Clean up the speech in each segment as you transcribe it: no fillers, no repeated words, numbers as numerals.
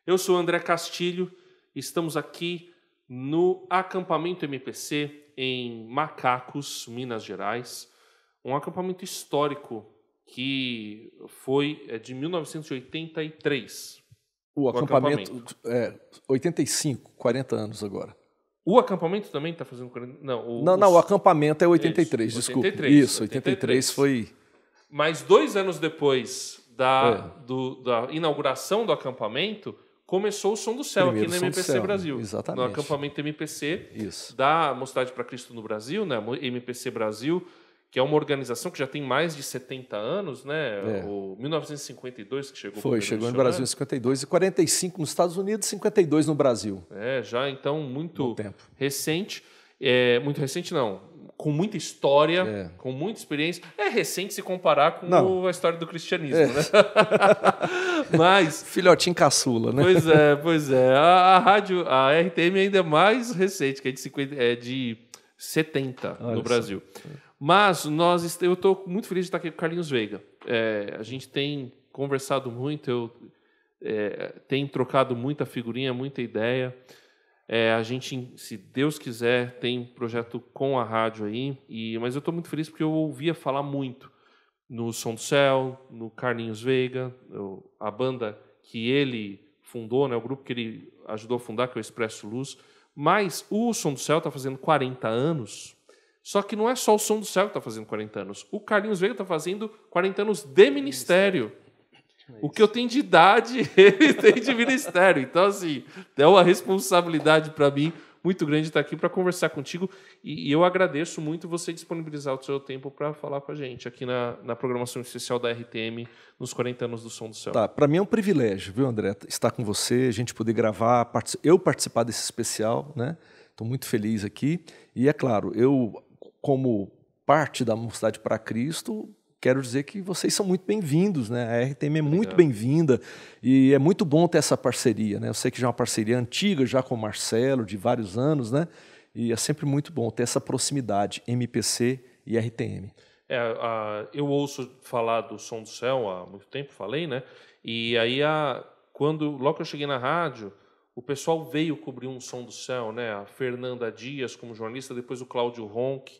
Eu sou o André Castilho, estamos aqui no acampamento MPC em Macacos, Minas Gerais. Um acampamento histórico que foi de 1983. O acampamento é 85, 40 anos agora. O acampamento também está fazendo 40? Não, o acampamento é 83, isso, desculpa. 83, isso, 83 foi... Mas 2 anos depois da inauguração do acampamento, começou o Som do Céu Primeiro aqui no Som do MPC Céu, Brasil. exatamente. No acampamento MPC Isso. da Mocidade para Cristo no Brasil, né? MPC Brasil, que é uma organização que já tem mais de 70 anos, né? O 1952 que chegou. Chegou no Brasil em 52 e 45 nos Estados Unidos e 52 no Brasil. Já então muito tempo. Recente. Muito recente não, com muita história, com muita experiência. É recente se comparar com a história do cristianismo, né? Mas filhotinho caçula, né? Pois é. A rádio, a RTM ainda é mais recente, que é de 70 no Brasil. Mas eu estou muito feliz de estar aqui com o Carlinhos Veiga. A gente tem conversado muito, eu tenho trocado muita figurinha, muita ideia. A gente, se Deus quiser, tem projeto com a rádio aí, mas eu estou muito feliz porque eu ouvia falar muito no Som do Céu, no Carlinhos Veiga, a banda que ele fundou, né, o grupo que ele ajudou a fundar, que é o Expresso Luz. Mas o Som do Céu está fazendo 40 anos, só que não é só o Som do Céu que está fazendo 40 anos. O Carlinhos Veiga está fazendo 40 anos de ministério. O que eu tenho de idade, ele tem de ministério. Então, assim, é uma responsabilidade para mim muito grande estar aqui para conversar contigo. E eu agradeço muito você disponibilizar o seu tempo para falar com a gente aqui na programação especial da RTM nos 40 anos do Som do Céu. Para mim é um privilégio, viu, André, estar com você, a gente poder gravar, eu participar desse especial, né? Estou muito feliz aqui. E, é claro, eu, como parte da Mocidade para Cristo, quero dizer que vocês são muito bem-vindos, né? A RTM é muito bem-vinda e é muito bom ter essa parceria, né? Eu sei que já é uma parceria antiga, já com o Marcelo, de vários anos, né? E é sempre muito bom ter essa proximidade, MPC e RTM. Eu ouço falar do Som do Céu há muito tempo, falei, né? E aí, logo que eu cheguei na rádio, o pessoal veio cobrir um Som do Céu, né? A Fernanda Dias como jornalista, depois o Cláudio Ronck,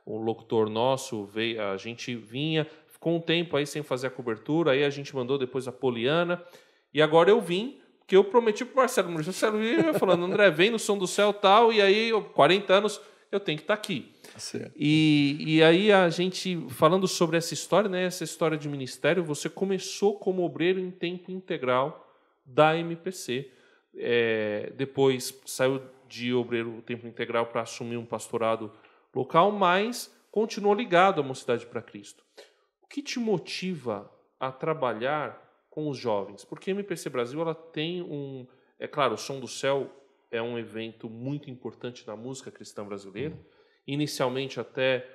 o locutor nosso, veio, a gente vinha, ficou um tempo aí sem fazer a cobertura, aí a gente mandou depois a Poliana, e agora eu vim, porque eu prometi para o Marcelo ia falando, André, vem no Som do Céu tal, e aí, 40 anos, eu tenho que estar aqui. Certo. E aí a gente, falando sobre essa história, né, essa história de ministério, você começou como obreiro em tempo integral da MPC, depois saiu de obreiro tempo integral para assumir um pastorado local, mas continuou ligado à Mocidade para Cristo. O que te motiva a trabalhar com os jovens? Porque a MPC Brasil ela tem claro, o Som do Céu é um evento muito importante na música cristã brasileira, inicialmente até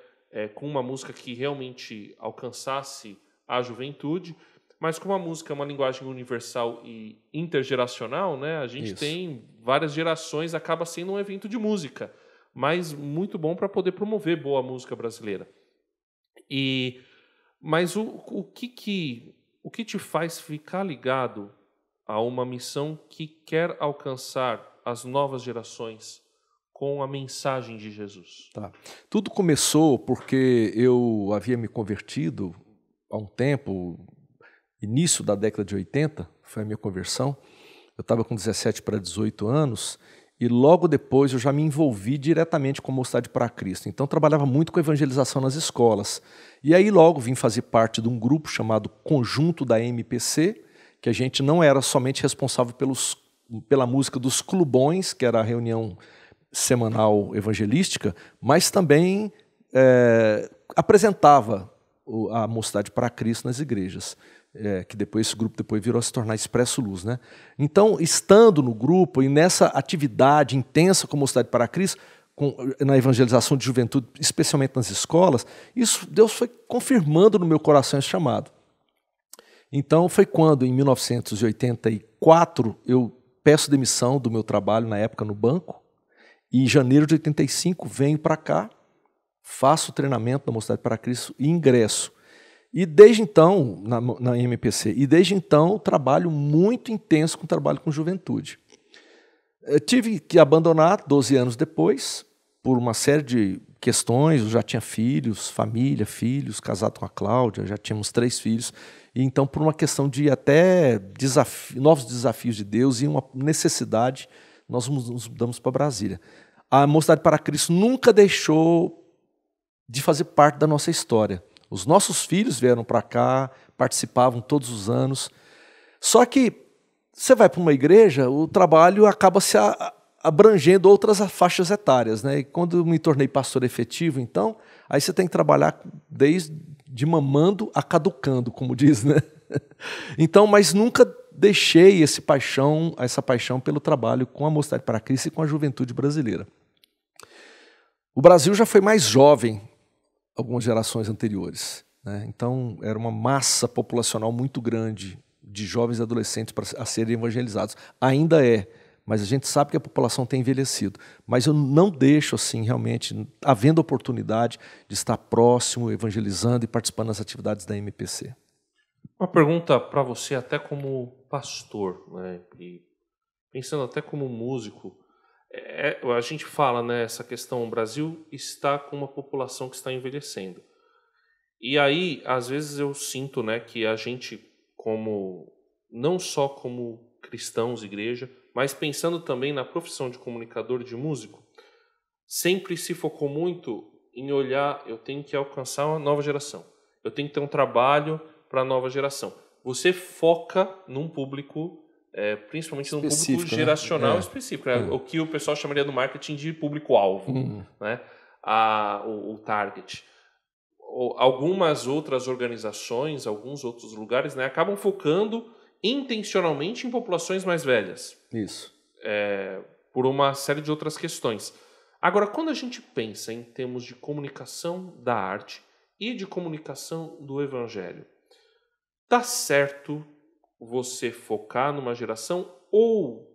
com uma música que realmente alcançasse a juventude, mas como a música é uma linguagem universal e intergeracional, né, a gente tem várias gerações, acaba sendo um evento de música, mas muito bom para poder promover boa música brasileira. Mas o que te faz ficar ligado a uma missão que quer alcançar as novas gerações com a mensagem de Jesus? Tudo começou porque eu havia me convertido há um tempo, início da década de 80, foi a minha conversão. Eu estava com 17 para 18 anos, e logo depois eu já me envolvi diretamente com a Mocidade para Cristo. Então trabalhava muito com evangelização nas escolas. E aí logo vim fazer parte de um grupo chamado Conjunto da MPC, que a gente não era somente responsável pela música dos clubões, que era a reunião semanal evangelística, mas também apresentava a Mocidade para Cristo nas igrejas. Que esse grupo depois virou a se tornar Expresso Luz, né? Então, estando no grupo e nessa atividade intensa com a Mocidade para Cristo, na evangelização de juventude, especialmente nas escolas, Deus foi confirmando no meu coração esse chamado. Então, foi quando, em 1984, eu peço demissão do meu trabalho, na época, no banco, e em janeiro de 85 venho para cá, faço o treinamento da Mocidade para Cristo e ingresso. E desde então, na MPC, e desde então trabalho muito intenso com trabalho com juventude. Eu tive que abandonar 12 anos depois, por uma série de questões. Eu já tinha filhos, família, filhos, casado com a Cláudia, já tínhamos 3 filhos. E então, por uma questão de até novos desafios de Deus e uma necessidade, nós nos mudamos para Brasília. A Mocidade para Cristo nunca deixou de fazer parte da nossa história. Os nossos filhos vieram para cá, participavam todos os anos. Só que você vai para uma igreja, o trabalho acaba se abrangendo outras faixas etárias, né? E quando eu me tornei pastor efetivo, então, aí você tem que trabalhar desde mamando a caducando, como diz, né? Então, mas nunca deixei essa paixão pelo trabalho com a Mocidade para Cristo e com a juventude brasileira. O Brasil já foi mais jovem algumas gerações anteriores, né? Então, era uma massa populacional muito grande de jovens e adolescentes a serem evangelizados. Ainda é, mas a gente sabe que a população tem envelhecido. Mas eu não deixo, assim, realmente, havendo oportunidade de estar próximo, evangelizando e participando das atividades da MPC. Uma pergunta para você, até como pastor, né? E pensando até como músico. A gente fala, né, essa questão, o Brasil está com uma população que está envelhecendo. E aí, às vezes eu sinto, né, que a gente, não só como cristãos, igreja, mas pensando também na profissão de comunicador, de músico, sempre se focou muito em olhar, eu tenho que alcançar uma nova geração, eu tenho que ter um trabalho para a nova geração. Você foca num público, principalmente num público geracional, né? Específico, né? O que o pessoal chamaria no marketing de público-alvo, né? O target. Algumas outras organizações, alguns outros lugares, né, acabam focando intencionalmente em populações mais velhas. Isso. Por uma série de outras questões. Agora, quando a gente pensa em termos de comunicação da arte e de comunicação do evangelho, tá certo você focar numa geração, ou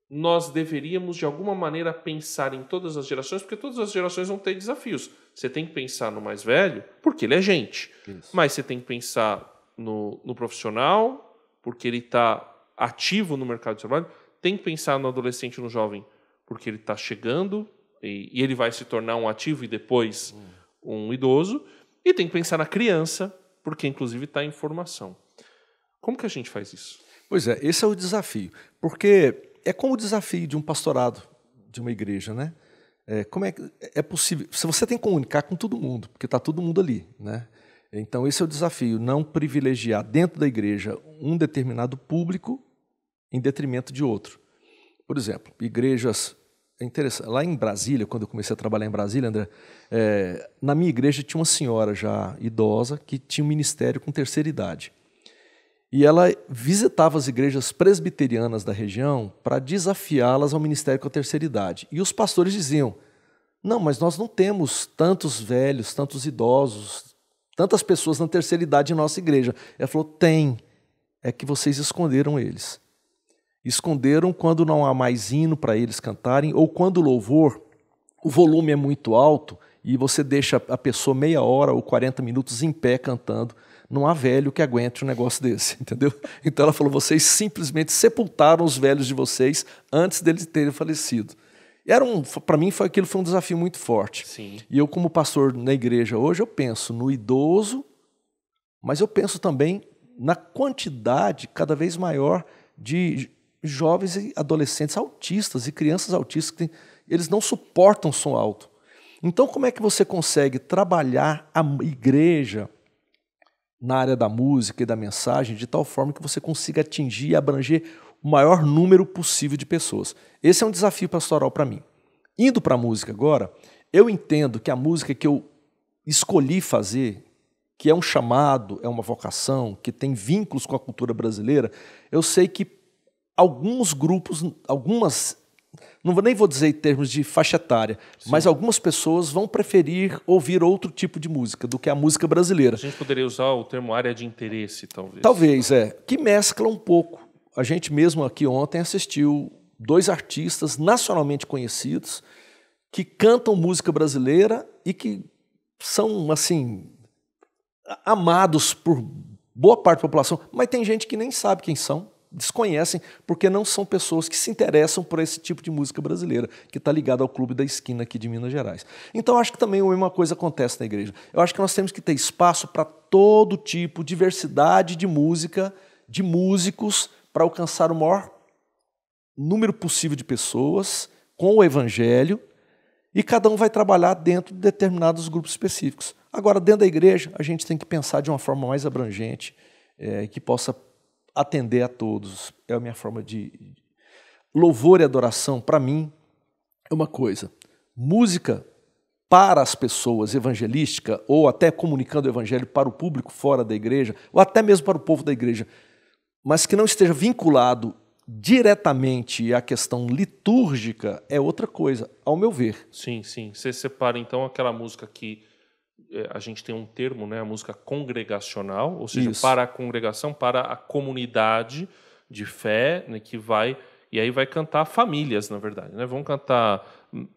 nós deveríamos de alguma maneira pensar em todas as gerações, porque todas as gerações vão ter desafios. Você tem que pensar no mais velho, porque ele é gente. Isso. Mas você tem que pensar no profissional, porque ele está ativo no mercado de trabalho. Tem que pensar no adolescente e no jovem, porque ele está chegando e ele vai se tornar um ativo e depois um idoso. E tem que pensar na criança, porque inclusive está em formação. Como que a gente faz isso? Pois é, esse é o desafio. Porque é como o desafio de um pastorado, de uma igreja, né? Como é possível? Se você tem que comunicar com todo mundo, porque está todo mundo ali, né? Então esse é o desafio, não privilegiar dentro da igreja um determinado público em detrimento de outro. Por exemplo, igrejas... É interessante. Lá em Brasília, quando eu comecei a trabalhar em Brasília, André, na minha igreja tinha uma senhora já idosa que tinha um ministério com terceira idade. E ela visitava as igrejas presbiterianas da região para desafiá-las ao ministério com a terceira idade. E os pastores diziam, não, mas nós não temos tantos velhos, tantos idosos, tantas pessoas na terceira idade em nossa igreja. Ela falou, tem, é que vocês esconderam eles. Esconderam quando não há mais hino para eles cantarem, ou quando o louvor, o volume é muito alto e você deixa a pessoa meia hora ou 40 minutos em pé cantando. Não há velho que aguente um negócio desse, entendeu? Então ela falou, vocês simplesmente sepultaram os velhos de vocês antes deles terem falecido. Para mim, aquilo foi um desafio muito forte. Sim. E eu, como pastor na igreja hoje, eu penso no idoso, mas eu penso também na quantidade cada vez maior de jovens e adolescentes autistas e crianças autistas, eles não suportam som alto. Então, como é que você consegue trabalhar a igreja na área da música e da mensagem de tal forma que você consiga atingir e abranger o maior número possível de pessoas? Esse é um desafio pastoral para mim. Indo para a música agora, eu entendo que a música que eu escolhi fazer, que é um chamado, é uma vocação, que tem vínculos com a cultura brasileira, eu sei que alguns grupos, nem vou dizer em termos de faixa etária, sim, mas algumas pessoas vão preferir ouvir outro tipo de música do que a música brasileira. A gente poderia usar o termo área de interesse, talvez. Talvez, que mescla um pouco. A gente mesmo aqui ontem assistiu 2 artistas nacionalmente conhecidos que cantam música brasileira e que são, assim, amados por boa parte da população, mas tem gente que nem sabe quem são, desconhecem, porque não são pessoas que se interessam por esse tipo de música brasileira, que está ligado ao Clube da Esquina aqui de Minas Gerais. Então, acho que também a mesma coisa acontece na igreja. Eu acho que nós temos que ter espaço para todo tipo, diversidade de música, de músicos, para alcançar o maior número possível de pessoas com o evangelho, e cada um vai trabalhar dentro de determinados grupos específicos. Agora, dentro da igreja, a gente tem que pensar de uma forma mais abrangente, que possa atender a todos. É a minha forma de... Louvor e adoração, para mim, é uma coisa. Música para as pessoas, evangelística, ou até comunicando o evangelho para o público fora da igreja, ou até mesmo para o povo da igreja, mas que não esteja vinculado diretamente à questão litúrgica, é outra coisa, ao meu ver. Sim, sim. Você separa, então, aquela música que a gente tem um termo, né, a música congregacional, ou seja, Isso. para a congregação, para a comunidade de fé, né, que vai... E aí vai cantar famílias, na verdade, né? Vão cantar,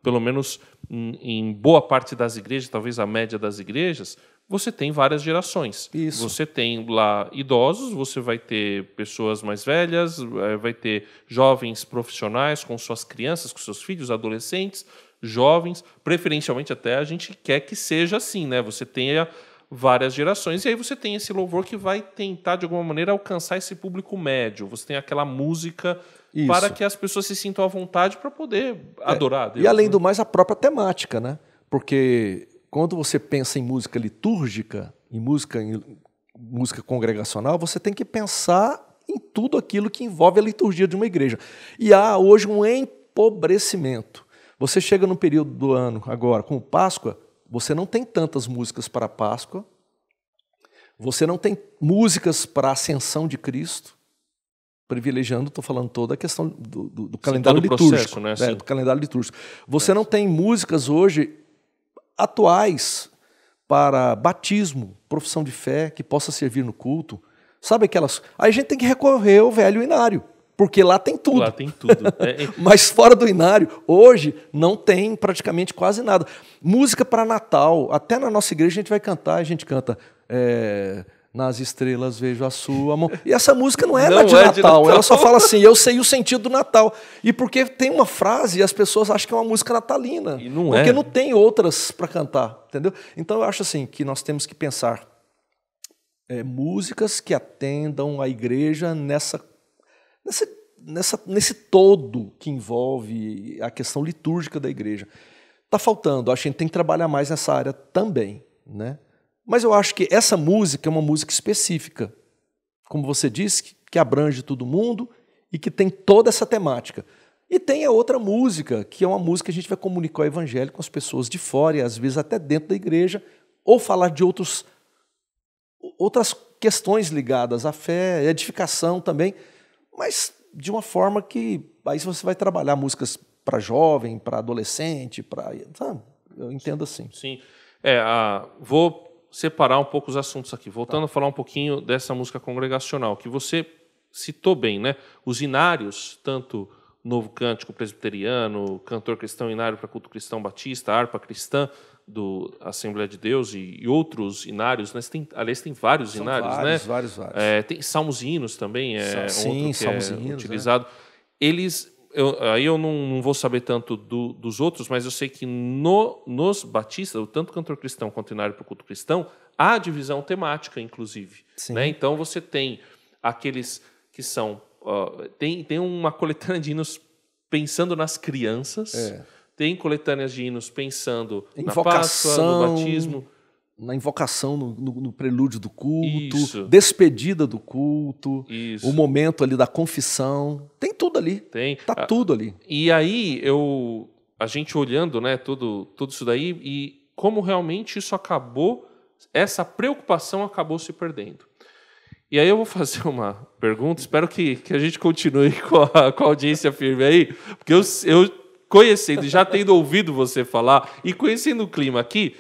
pelo menos em boa parte das igrejas, talvez a média das igrejas, você tem várias gerações. Isso. Você tem lá idosos, você vai ter pessoas mais velhas, vai ter jovens profissionais com suas crianças, com seus filhos, adolescentes, jovens, preferencialmente até a gente quer que seja assim, né? Você tenha várias gerações, e aí você tem esse louvor que vai tentar, de alguma maneira, alcançar esse público médio. Você tem aquela música para que as pessoas se sintam à vontade para poder adorar a Deus. E além né? do mais, a própria temática, né? Porque quando você pensa em música litúrgica, em música congregacional, você tem que pensar em tudo aquilo que envolve a liturgia de uma igreja. E há hoje um empobrecimento. Você chega no período do ano, agora, com Páscoa, você não tem tantas músicas para a Páscoa, você não tem músicas para a ascensão de Cristo, privilegiando, estou falando toda a questão do calendário litúrgico. Processo, né? Do calendário litúrgico. Você não tem músicas hoje atuais para batismo, profissão de fé, que possa servir no culto. Sabe aquelas... Aí a gente tem que recorrer ao velho inário, porque lá tem tudo. Lá tem tudo. Mas fora do inário, hoje, não tem praticamente quase nada. Música para Natal, até na nossa igreja a gente vai cantar, a gente canta... Nas estrelas vejo a sua mão. E essa música não é de Natal, ela só fala assim, eu sei o sentido do Natal. E porque tem uma frase e as pessoas acham que é uma música natalina. E não porque não tem outras para cantar, entendeu? Então eu acho assim que nós temos que pensar músicas que atendam a igreja nesse todo que envolve a questão litúrgica da igreja. Está faltando, acho que a gente tem que trabalhar mais nessa área também, né? Mas eu acho que essa música é uma música específica, como você disse, que abrange todo mundo e que tem toda essa temática. E tem a outra música, que é uma música que a gente vai comunicar o evangelho com as pessoas de fora e às vezes até dentro da igreja, ou falar de outras questões ligadas à fé, edificação também, mas de uma forma que aí você vai trabalhar músicas para jovem, para adolescente, sabe? Eu entendo assim. Sim. Vou separar um pouco os assuntos aqui. Voltando a falar um pouquinho dessa música congregacional, que você citou bem, né? Os inários, tanto Novo Cântico Presbiteriano, Cantor Cristão Inário para Culto Cristão Batista, Harpa Cristã do Assembleia de Deus e outros inários, né? Aliás, tem vários inários, né? Vários. Tem salmos e hinos também, sim, outro que é utilizado. Eles... Aí eu não vou saber tanto dos outros, mas eu sei que nos batistas, tanto Cantor Cristão quanto Inário para o Culto Cristão, há divisão temática, inclusive. Né? Então você tem aqueles que são... tem uma coletânea de hinos pensando nas crianças, tem coletâneas de hinos pensando na Páscoa, no batismo... Na invocação, no prelúdio do culto, despedida do culto, o momento ali da confissão. Tem tudo ali. Está tudo ali. E aí, a gente olhando, né, tudo isso daí, e como realmente isso acabou, essa preocupação acabou se perdendo. E aí eu vou fazer uma pergunta, espero que a gente continue com a audiência firme aí, porque eu conhecendo, já tendo ouvido você falar, e conhecendo o clima aqui,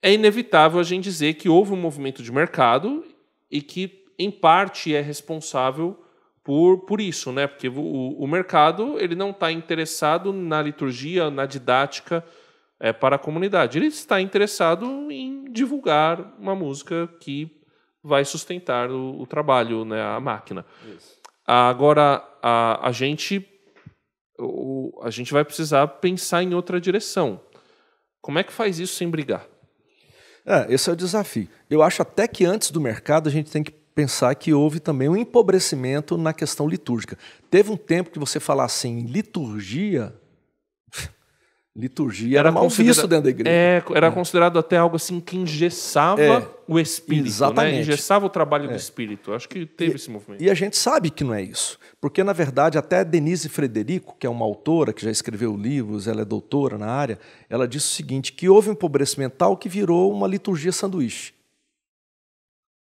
é inevitável a gente dizer que houve um movimento de mercado e que, em parte, é responsável por isso, né? Porque o mercado ele não está interessado na liturgia, na didática para a comunidade. Ele está interessado em divulgar uma música que vai sustentar o trabalho, né, a máquina. Isso. Agora, a gente vai precisar pensar em outra direção. Como é que faz isso sem brigar? Esse é o desafio. Eu acho até que antes do mercado a gente tem que pensar que houve também um empobrecimento na questão litúrgica. Teve um tempo que você falar assim, liturgia era mal visto dentro da igreja. Era considerado até algo assim que engessava o espírito. Exatamente. Né? Engessava o trabalho do espírito. Acho que teve esse movimento. E a gente sabe que não é isso. Porque, na verdade, até Denise Frederico, que é uma autora que já escreveu livros, ela é doutora na área, ela disse o seguinte, que houve um empobrecimento tal que virou uma liturgia sanduíche.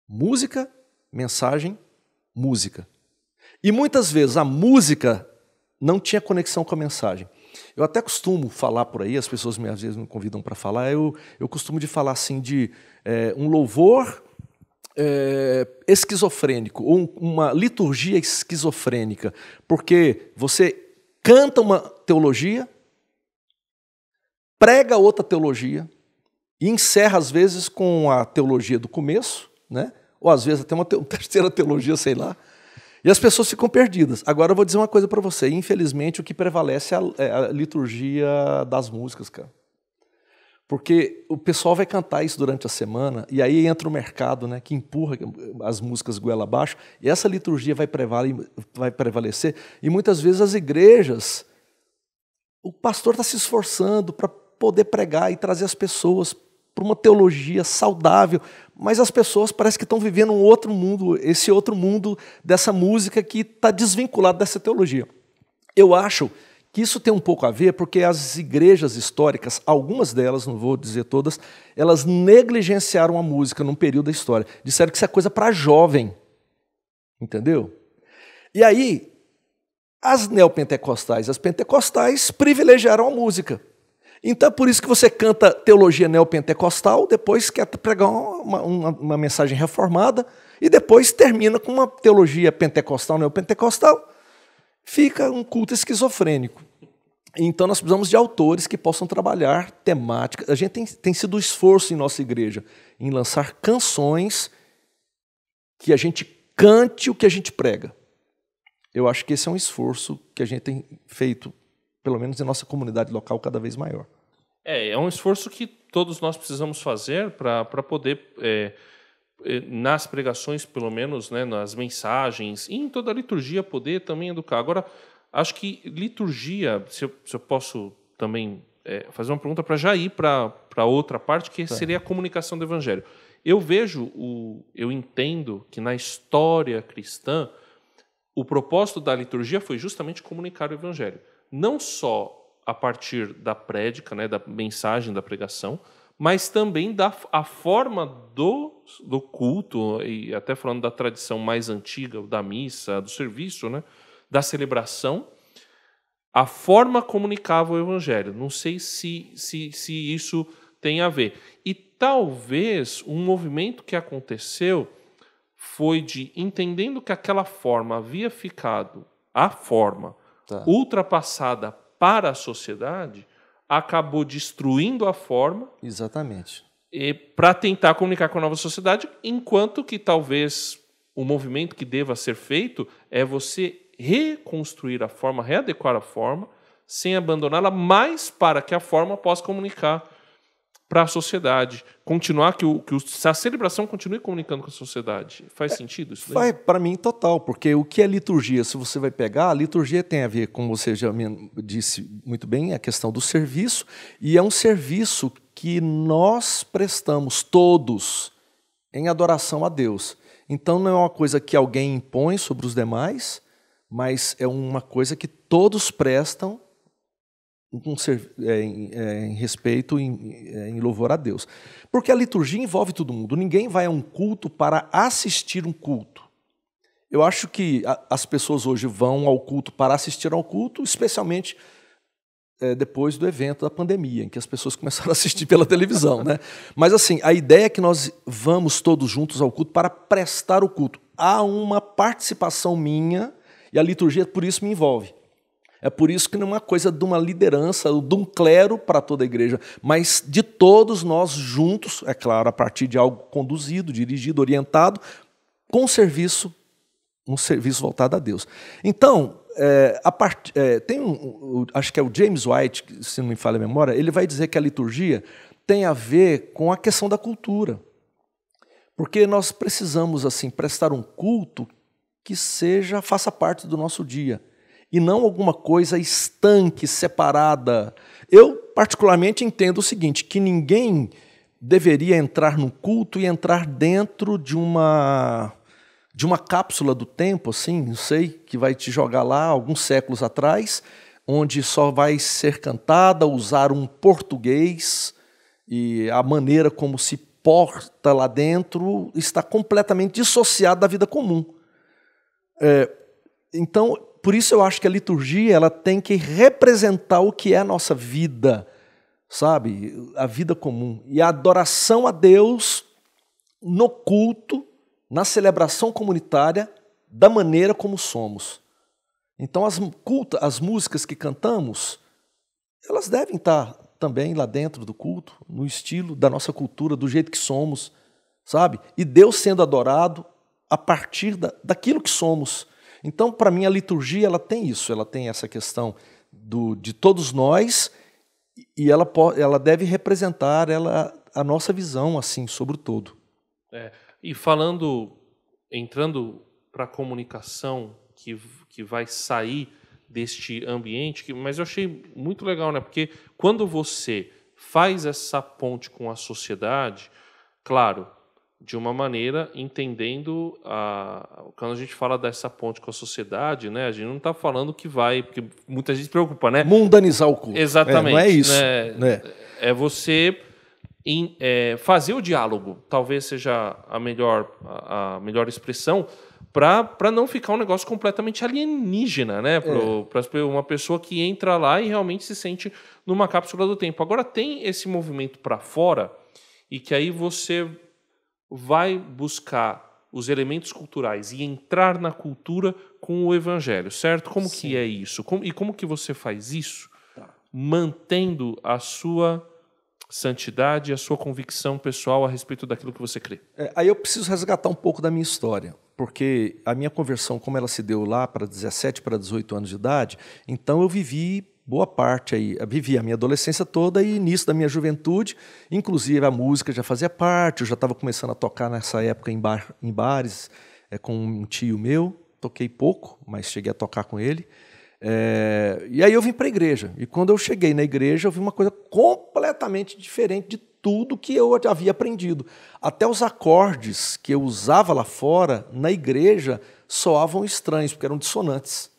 Música, mensagem, música. E muitas vezes a música não tinha conexão com a mensagem. Eu até costumo falar por aí, as pessoas às vezes me convidam para falar, eu costumo de falar assim de um louvor esquizofrênico, ou uma liturgia esquizofrênica, porque você canta uma teologia, prega outra teologia, e encerra às vezes com a teologia do começo, né? Ou às vezes até uma terceira teologia, sei lá, e as pessoas ficam perdidas. Agora eu vou dizer uma coisa para você, infelizmente o que prevalece é a liturgia das músicas, cara. Porque o pessoal vai cantar isso durante a semana, e aí entra o mercado, né, que empurra as músicas goela abaixo, e essa liturgia vai prevalecer, e muitas vezes as igrejas, o pastor está se esforçando para poder pregar e trazer as pessoas para uma teologia saudável, mas as pessoas parecem que estão vivendo um outro mundo, esse outro mundo dessa música que está desvinculado dessa teologia. Eu acho que isso tem um pouco a ver porque as igrejas históricas, algumas delas, não vou dizer todas, elas negligenciaram a música num período da história. Disseram que isso é coisa para jovem, entendeu? E aí, as neopentecostais, as pentecostais privilegiaram a música. Então é por isso que você canta teologia neopentecostal, depois quer pregar uma mensagem reformada, e depois termina com uma teologia pentecostal, neopentecostal, fica um culto esquizofrênico. Então nós precisamos de autores que possam trabalhar temática. A gente tem sido um esforço em nossa igreja em lançar canções que a gente cante o que a gente prega. Eu acho que esse é um esforço que a gente tem feito, pelo menos em nossa comunidade local, cada vez maior. É um esforço que todos nós precisamos fazer para poder, nas pregações, pelo menos, né, nas mensagens, e em toda a liturgia, poder também educar. Agora, acho que liturgia, se eu posso também fazer uma pergunta para já ir para outra parte, que seria a comunicação do Evangelho. Eu entendo que na história cristã, o propósito da liturgia foi justamente comunicar o Evangelho. Não só a partir da prédica, né, da mensagem, da pregação, mas também a forma do culto, e até falando da tradição mais antiga, da missa, do serviço, né, da celebração, a forma comunicava o Evangelho. Não sei se isso tem a ver. E talvez um movimento que aconteceu foi de, entendendo que aquela forma havia ficado, ultrapassada para a sociedade, acabou destruindo a forma. Exatamente. Para tentar comunicar com a nova sociedade, enquanto que talvez o movimento que deva ser feito é você reconstruir a forma, readequar a forma, sem abandoná-la, mas para que a forma possa comunicar para a sociedade, continuar que a celebração continue comunicando com a sociedade. Faz sentido isso? Faz, para mim, total, porque o que é liturgia? Se você vai pegar, a liturgia tem a ver, como você já me disse muito bem, a questão do serviço, e é um serviço que nós prestamos todos em adoração a Deus. Então não é uma coisa que alguém impõe sobre os demais, mas é uma coisa que todos prestam em respeito, em louvor a Deus. Porque a liturgia envolve todo mundo. Ninguém vai a um culto para assistir um culto. Eu acho que as pessoas hoje vão ao culto para assistir ao culto, especialmente depois do evento da pandemia, em que as pessoas começaram a assistir pela televisão, né? Mas assim, a ideia é que nós vamos todos juntos ao culto para prestar o culto. Há uma participação minha, e a liturgia por isso me envolve. É por isso que não é uma coisa de uma liderança, de um clero para toda a igreja, mas de todos nós juntos, é claro, a partir de algo conduzido, dirigido, orientado, com um serviço voltado a Deus. Então, tem acho que é o James White, se não me falha a memória, ele vai dizer que a liturgia tem a ver com a questão da cultura. Porque nós precisamos assim prestar um culto que faça parte do nosso dia, e não alguma coisa estanque, separada. Eu, particularmente, entendo o seguinte, que ninguém deveria entrar no culto e entrar dentro de uma cápsula do tempo, assim, não sei, que vai te jogar lá alguns séculos atrás, onde só vai ser cantada, usar um português, e a maneira como se porta lá dentro está completamente dissociada da vida comum. Então, por isso eu acho que a liturgia ela tem que representar o que é a nossa vida, sabe? A vida comum. E a adoração a Deus no culto, na celebração comunitária, da maneira como somos. Então, as músicas que cantamos, elas devem estar também lá dentro do culto, no estilo da nossa cultura, do jeito que somos, sabe? E Deus sendo adorado a partir daquilo que somos. Então, para mim, a liturgia ela tem isso, ela tem essa questão de todos nós, e ela deve representar a nossa visão assim sobre o todo. E entrando para a comunicação que vai sair deste ambiente, mas eu achei muito legal, né? Porque quando você faz essa ponte com a sociedade, claro, de uma maneira entendendo quando a gente fala dessa ponte com a sociedade, né? A gente não está falando que vai, porque muita gente se preocupa, né? Mundanizar o culto. Exatamente. Não é isso. Né? É você fazer o diálogo, talvez seja a melhor expressão, para não ficar um negócio completamente alienígena, né? Para uma pessoa que entra lá e realmente se sente numa cápsula do tempo. Agora tem esse movimento para fora e que aí você vai buscar os elementos culturais e entrar na cultura com o evangelho, certo? Como Sim. que é isso? Como que você faz isso? Mantendo a sua santidade, a sua convicção pessoal a respeito daquilo que você crê. Aí eu preciso resgatar um pouco da minha história, porque a minha conversão, como ela se deu lá para 17, para 18 anos de idade, então eu vivi boa parte aí, vivi a minha adolescência toda e início da minha juventude, inclusive a música já fazia parte, eu já estava começando a tocar nessa época em bares com um tio meu, toquei pouco, mas cheguei a tocar com ele. E aí eu vim para a igreja, e quando eu cheguei na igreja eu vi uma coisa completamente diferente de tudo que eu havia aprendido. Até os acordes que eu usava lá fora, na igreja, soavam estranhos, porque eram dissonantes.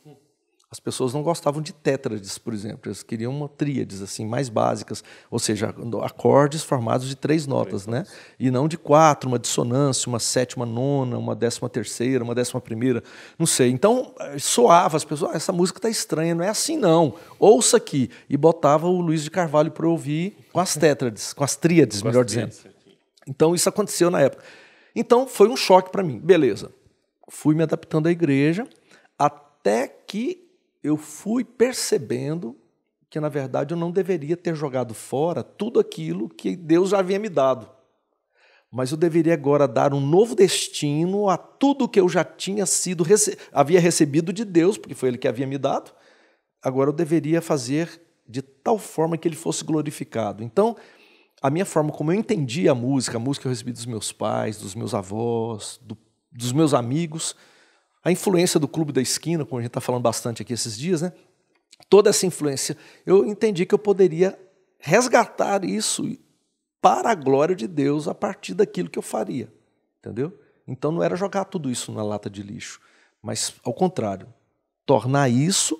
As pessoas não gostavam de tétrades, por exemplo, eles queriam uma tríades assim, mais básicas, ou seja, acordes formados de 3 notas, né? E não de 4, uma dissonância, uma 7ª nona, uma 13ª, uma 11ª, não sei. Então, soava, as pessoas, essa música está estranha, não é assim não, ouça aqui. E botava o Luiz de Carvalho para eu ouvir com as tétrades, com as tríades, melhor dizendo. Então, isso aconteceu na época. Então, foi um choque para mim. Beleza, fui me adaptando à igreja, até que eu fui percebendo que, na verdade, eu não deveria ter jogado fora tudo aquilo que Deus já havia me dado. Mas eu deveria agora dar um novo destino a tudo que eu já tinha havia recebido de Deus, porque foi Ele que havia me dado. Agora eu deveria fazer de tal forma que Ele fosse glorificado. Então, a minha forma como eu entendi a música que eu recebi dos meus pais, dos meus avós, dos meus amigos, a influência do Clube da Esquina, como a gente está falando bastante aqui esses dias, né? Toda essa influência, eu entendi que eu poderia resgatar isso para a glória de Deus a partir daquilo que eu faria, entendeu? Então não era jogar tudo isso na lata de lixo, mas ao contrário, tornar isso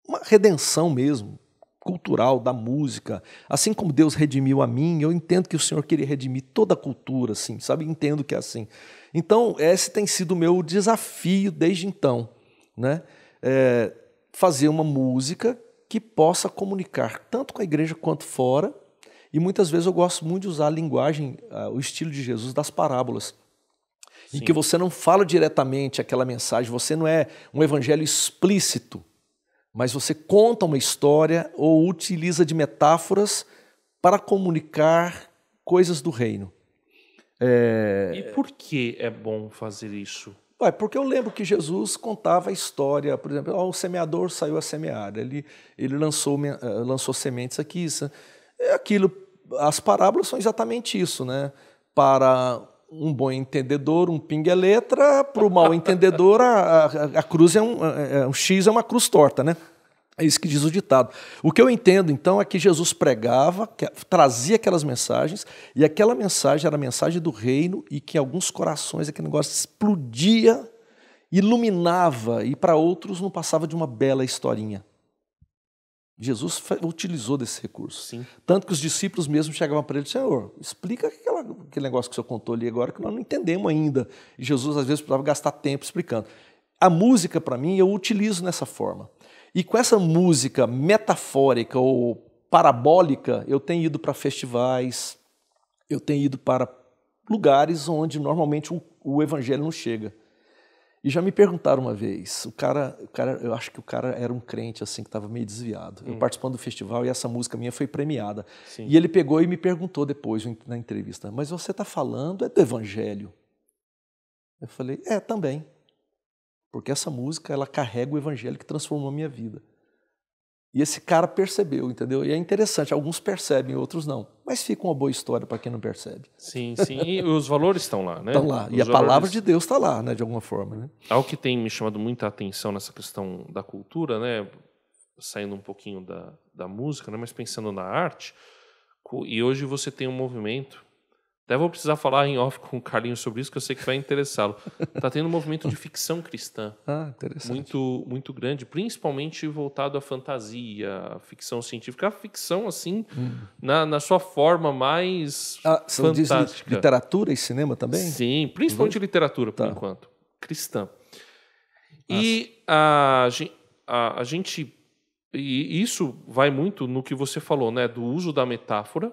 uma redenção mesmo, cultural da música. Assim como Deus redimiu a mim, eu entendo que o Senhor queria redimir toda a cultura, assim, sabe? Entendo que é assim. Então, esse tem sido o meu desafio desde então, né? Fazer uma música que possa comunicar tanto com a igreja quanto fora, e muitas vezes eu gosto muito de usar a linguagem, o estilo de Jesus das parábolas. em que você não fala diretamente aquela mensagem, você não é um evangelho explícito, mas você conta uma história ou utiliza de metáforas para comunicar coisas do reino. E por que é bom fazer isso? Porque eu lembro que Jesus contava a história, por exemplo, o semeador saiu a semear, ele lançou sementes aqui, aquilo, as parábolas são exatamente isso, né? Para um bom entendedor, um pinga é letra, para o mau entendedor, a cruz um X é uma cruz torta, né? É isso que diz o ditado. O que eu entendo, então, é que Jesus pregava, trazia aquelas mensagens, e aquela mensagem era a mensagem do reino, e que em alguns corações aquele negócio explodia, iluminava, e para outros não passava de uma bela historinha. Jesus utilizou desse recurso. Sim. Tanto que os discípulos mesmo chegavam para ele e Senhor, explica aquele negócio que o senhor contou ali agora, que nós não entendemos ainda. E Jesus, às vezes, precisava gastar tempo explicando. A música, para mim, eu utilizo nessa forma. E com essa música metafórica ou parabólica, eu tenho ido para festivais, eu tenho ido para lugares onde normalmente o evangelho não chega. E já me perguntaram uma vez, eu acho que o cara era um crente assim que estava meio desviado. Eu participando do festival e essa música minha foi premiada. Sim. E ele pegou e me perguntou depois na entrevista, mas você está falando do evangelho? Eu falei, também. Porque essa música, ela carrega o evangelho que transformou a minha vida. E esse cara percebeu, entendeu? E é interessante, alguns percebem, outros não. Mas fica uma boa história para quem não percebe. Sim, sim. E os valores estão lá, né? Estão lá. E a palavra de Deus está lá, né? De alguma forma, né? Algo que tem me chamado muita atenção nessa questão da cultura, né? Saindo um pouquinho da música, né? Mas pensando na arte. E hoje você tem um movimento... Até vou precisar falar em off com o Carlinhos sobre isso, que eu sei que vai interessá-lo. Está tendo um movimento de ficção cristã interessante. muito grande, principalmente voltado à fantasia, à ficção científica, a ficção assim, na sua forma mais fantástica. Diz literatura e cinema também? Sim, principalmente literatura, por enquanto, cristã. E a gente... E isso vai muito no que você falou, né, do uso da metáfora,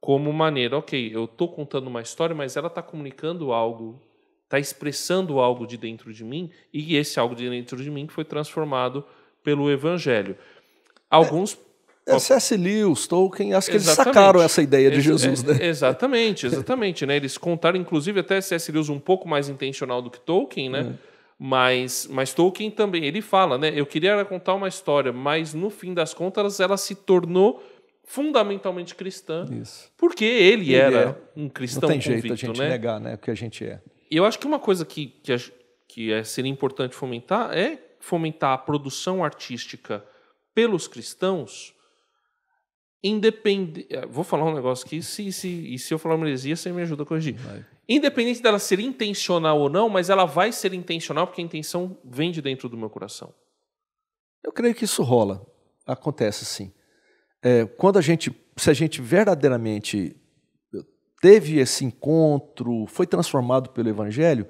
como maneira, ok, eu estou contando uma história, mas ela está comunicando algo, está expressando algo de dentro de mim, e esse algo de dentro de mim que foi transformado pelo Evangelho. Alguns... C.S. Lewis, Tolkien, acho que eles sacaram essa ideia de Jesus, né? Exatamente. Né? Eles contaram, inclusive, até C.S. Lewis um pouco mais intencional do que Tolkien, né? Mas Tolkien também, ele fala, né? Eu queria contar uma história, mas no fim das contas ela se tornou fundamentalmente cristã, porque ele era um cristão convicto. Não tem jeito a gente negar, né, o que a gente é. E eu acho que uma coisa que seria importante fomentar é fomentar a produção artística pelos cristãos, independente... Vou falar um negócio aqui, se eu falar uma heresia, você me ajuda a corrigir. Independente dela ser intencional ou não, mas ela vai ser intencional porque a intenção vem de dentro do meu coração. Eu creio que isso rola, acontece sim. Se a gente verdadeiramente teve esse encontro, foi transformado pelo Evangelho,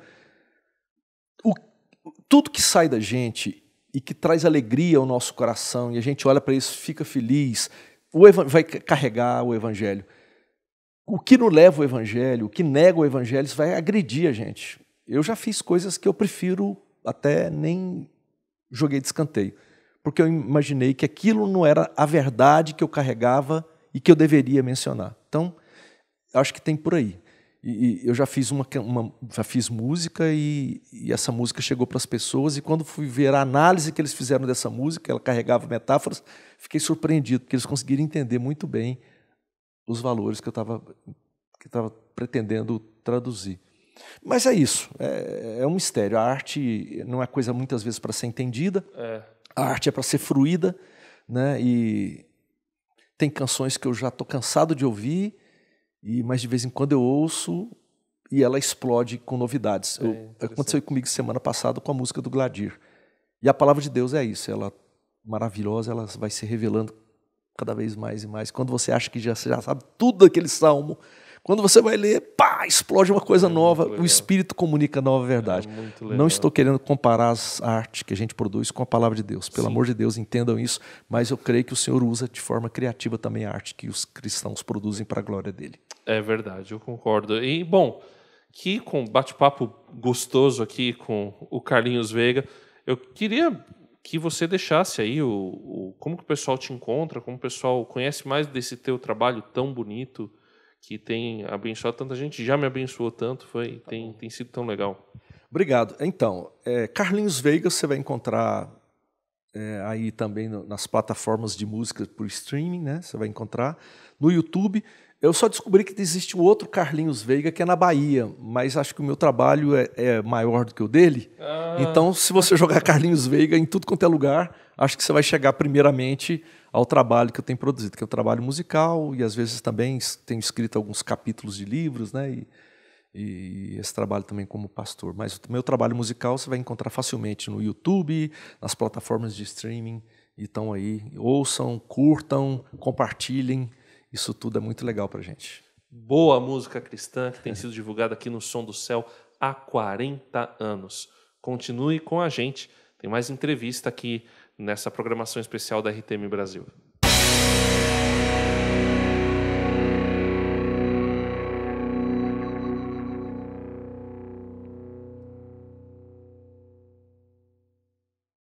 tudo que sai da gente e que traz alegria ao nosso coração, e a gente olha para isso, fica feliz, vai carregar o Evangelho. O que não leva o Evangelho, o que nega o Evangelho, isso vai agredir a gente. Eu já fiz coisas que eu prefiro até nem joguei de escanteio, porque eu imaginei que aquilo não era a verdade que eu carregava e que eu deveria mencionar. Então, acho que tem por aí. E eu já fiz já fiz música e essa música chegou para as pessoas, e quando fui ver a análise que eles fizeram dessa música, ela carregava metáforas, fiquei surpreendido, porque eles conseguiram entender muito bem os valores que eu estava pretendendo traduzir. Mas é isso, é um mistério. A arte não é coisa muitas vezes para ser entendida. A arte é para ser fruída, né? E tem canções que eu já estou cansado de ouvir, mas de vez em quando eu ouço e ela explode com novidades. Aconteceu comigo semana passada com a música do Gladir. E a palavra de Deus é isso, ela maravilhosa, ela vai se revelando cada vez mais e mais. Quando você acha que já sabe tudo daquele salmo, quando você vai ler, explode uma coisa nova, o Espírito comunica a nova verdade. Não estou querendo comparar a arte que a gente produz com a palavra de Deus. Pelo amor de Deus, entendam isso, mas eu creio que o Senhor usa de forma criativa também a arte que os cristãos produzem para a glória dele. É verdade, eu concordo. E, bom, que com bate-papo gostoso aqui com o Carlinhos Veiga. Eu queria que você deixasse aí como que o pessoal te encontra, como o pessoal conhece mais desse teu trabalho tão bonito, que tem abençoado tanta gente, já me abençoou tanto, tem sido tão legal. Obrigado. Então, Carlinhos Veiga você vai encontrar aí também nas plataformas de música por streaming, né? Você vai encontrar no YouTube. Eu só descobri que existe um outro Carlinhos Veiga que é na Bahia, mas acho que o meu trabalho é maior do que o dele. Então, se você jogar Carlinhos Veiga em tudo quanto é lugar, acho que você vai chegar primeiramente ao trabalho que eu tenho produzido, que é o trabalho musical, e às vezes também tenho escrito alguns capítulos de livros, né? E esse trabalho também como pastor. Mas o meu trabalho musical você vai encontrar facilmente no YouTube, nas plataformas de streaming. Então aí, ouçam, curtam, compartilhem. Isso tudo é muito legal pra gente. Boa música cristã que tem sido divulgada aqui no Som do Céu há 40 anos. Continue com a gente. Tem mais entrevista aqui nessa programação especial da RTM Brasil.